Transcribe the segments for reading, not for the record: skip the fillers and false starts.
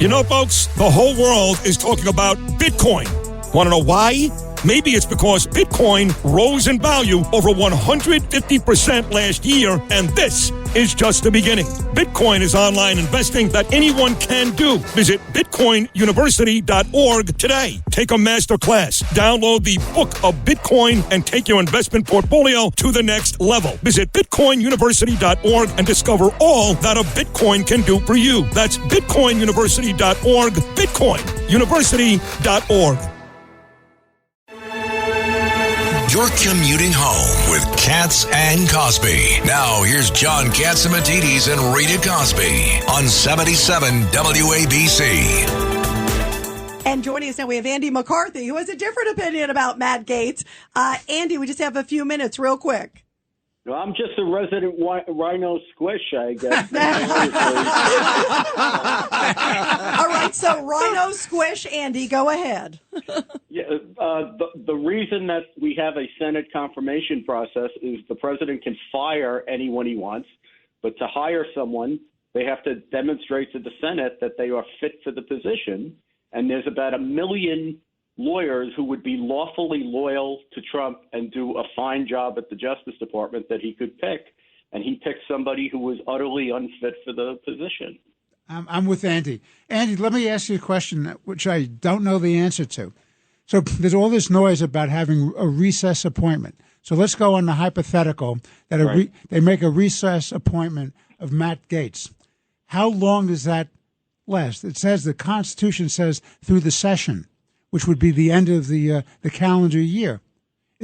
You know, folks, the whole world is talking about Bitcoin. Want to know why? Maybe it's because Bitcoin rose in value over 150% last year, and this is just the beginning. Bitcoin is online investing that anyone can do. Visit bitcoinuniversity.org today. Take a master class. Download the Book of Bitcoin and take your investment portfolio to the next level. Visit bitcoinuniversity.org and discover all that a Bitcoin can do for you. That's bitcoinuniversity.org, bitcoinuniversity.org. You're commuting home with Gaetz and Cosby. Now, here's John Catsimatidis and Rita Cosby on 77 WABC. And joining us now, we have Andy McCarthy, who has a different opinion about Matt Gaetz. Andy, we just have a few minutes real quick. Well, I'm just a resident rhino squish, I guess. All right, so rhino squish, Andy, go ahead. Yeah, the reason that we have a Senate confirmation process is the president can fire anyone he wants, but to hire someone, they have to demonstrate to the Senate that they are fit for the position. And there's about 1 million lawyers who would be lawfully loyal to Trump and do a fine job at the Justice Department that he could pick. And he picked somebody who was utterly unfit for the position. I'm with Andy. Andy, let me ask you a question, which I don't know the answer to. So there's all this noise about having a recess appointment. So let's go on the hypothetical that they make a recess appointment of Matt Gaetz. How long does that last? It says the Constitution says through the session, which would be the end of the calendar year.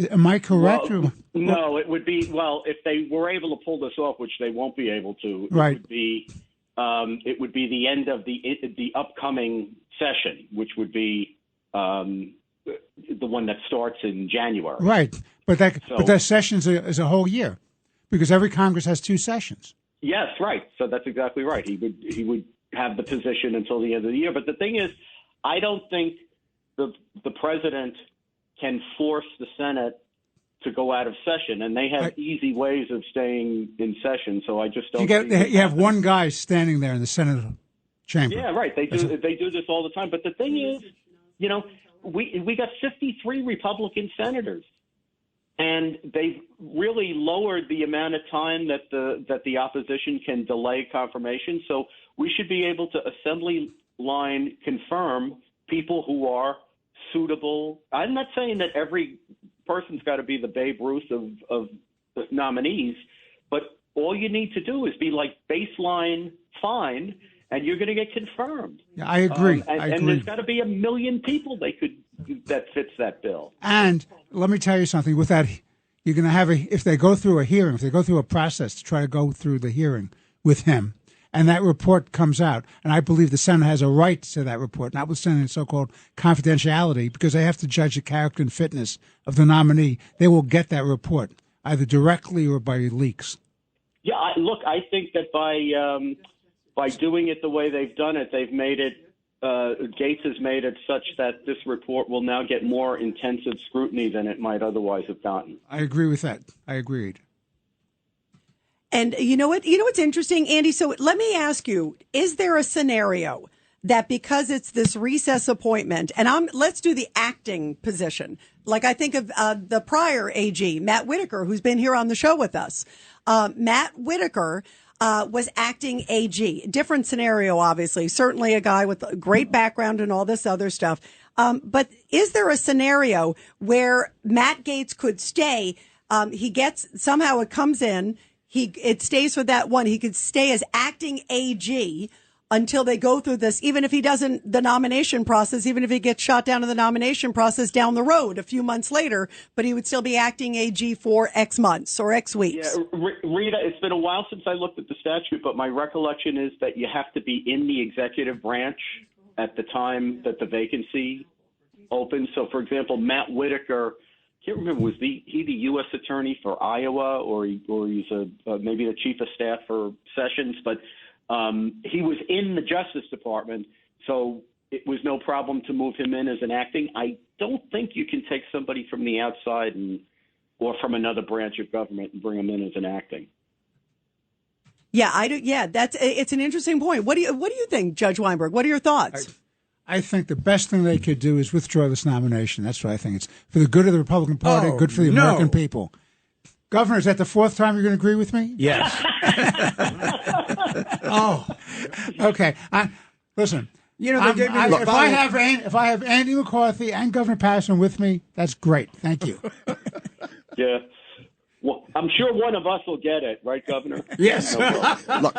Am I correct? Well, no, it would be, well, if they were able to pull this off, which they won't be able to, right. It would be the end of the upcoming session, which would be the one that starts in January. Right, but that session is a whole year, because every Congress has 2 sessions. Yes, right. So that's exactly right. He would have the position until the end of the year. But the thing is, I don't think the president can force the Senate to go out of session, and they have easy ways of staying in session. So I just don't. You have one guy standing there in the Senate chamber. Yeah, right. They do this all the time. But the thing is, you know, we got 53 Republican senators, and they've really lowered the amount of time that the opposition can delay confirmation. So we should be able to assembly line confirm people who are suitable. I'm not saying that every person's got to be the Babe Ruth of the nominees, but all you need to do is be like baseline fine, and you're going to get confirmed. Yeah, I agree. And there's got to be 1 million people that fits that bill. And let me tell you something. With that, you're going to have if they go through a hearing, if they go through a process to try to go through the hearing with him, and that report comes out, and I believe the Senate has a right to that report, notwithstanding so-called confidentiality, because they have to judge the character and fitness of the nominee. They will get that report, either directly or by leaks. Yeah, I think that by doing it the way they've done it, they've made it, Gaetz has made it such that this report will now get more intensive scrutiny than it might otherwise have gotten. I agree with that. I agreed. And you know what's interesting, Andy? So let me ask you, is there a scenario that because it's this recess appointment, and let's do the acting position. Like I think of the prior AG, Matt Whitaker, who's been here on the show with us. Matt Whitaker was acting AG. Different scenario, obviously. Certainly a guy with a great background and all this other stuff. But is there a scenario where Matt Gaetz could stay? Somehow it comes in. It stays for that one. He could stay as acting AG until they go through this, even if he doesn't, the nomination process, even if he gets shot down in the nomination process down the road a few months later, but he would still be acting AG for X months or X weeks. Yeah, Rita, it's been a while since I looked at the statute, but my recollection is that you have to be in the executive branch at the time that the vacancy opens. So, for example, Matt Whitaker, I can't remember, was he the U.S. attorney for Iowa, or he's maybe the chief of staff for Sessions, but he was in the Justice Department, so it was no problem to move him in as an acting. I don't think you can take somebody from the outside or from another branch of government and bring him in as an acting. Yeah, I do. Yeah, it's an interesting point. What do you think, Judge Weinberg? What are your thoughts? I think the best thing they could do is withdraw this nomination. That's what I think. It's for the good of the Republican Party, good for the American people. Governor, is that the fourth time you're going to agree with me? Yes. Oh, okay. Listen. You know, they gave me if I have Andy McCarthy and Governor Patterson with me, that's great. Thank you. Yeah. Well, I'm sure one of us will get it, right, Governor? Yes. Look,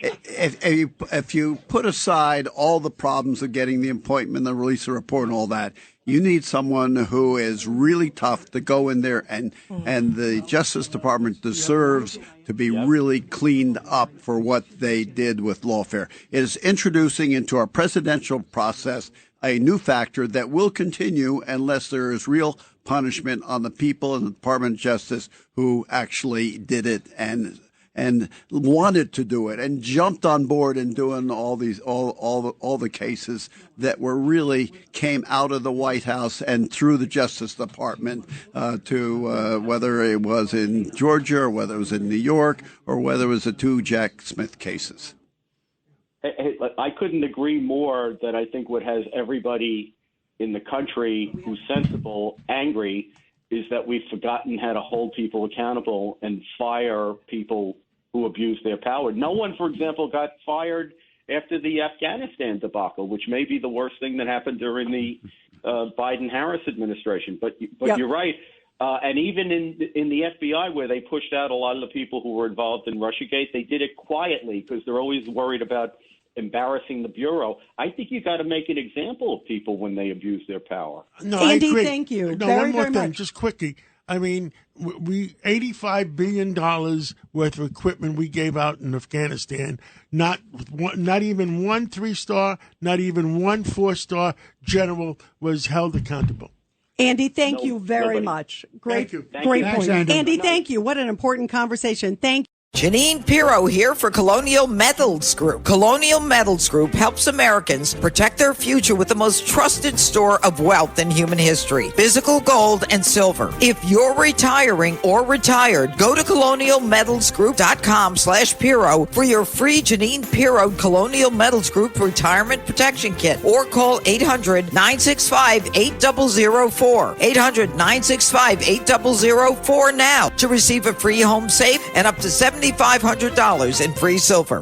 if you put aside all the problems of getting the appointment, the release of report, and all that, you need someone who is really tough to go in there, and the Justice Department deserves to be really cleaned up for what they did with lawfare. It is introducing into our presidential process a new factor that will continue unless there is real punishment on the people in the Department of Justice who actually did it and wanted to do it and jumped on board in doing all the cases that were really came out of the White House and through the Justice Department to whether it was in Georgia or whether it was in New York or whether it was the two Jack Smith cases. I couldn't agree more that I think what has everybody in the country who's sensible angry is that we've forgotten how to hold people accountable and fire people who abuse their power. No one, for example, got fired after the Afghanistan debacle, which may be the worst thing that happened during the Biden-Harris administration. But you're right. And even in the FBI, where they pushed out a lot of the people who were involved in Russiagate, they did it quietly because they're always worried about embarrassing the Bureau. I think you got to make an example of people when they abuse their power. No, Andy, I agree. thank you. No, very, one more very thing, much. just quickly. I mean, we $85 billion worth of equipment we gave out in Afghanistan. Not even one 3-star, not even one 4-star general was held accountable. Andy, thank you very much. Great, Thank you. great Thanks, point. Andy. Andy, thank you. What an important conversation. Thank you. Janine Pirro here for Colonial Metals Group. Colonial Metals Group helps Americans protect their future with the most trusted store of wealth in human history, physical gold and silver. If you're retiring or retired, go to colonialmetalsgroup.com/Pirro for your free Janine Pirro Colonial Metals Group Retirement Protection Kit, or call 800-965-8004. 800-965-8004 now to receive a free home safe and up to $7,500 in free silver.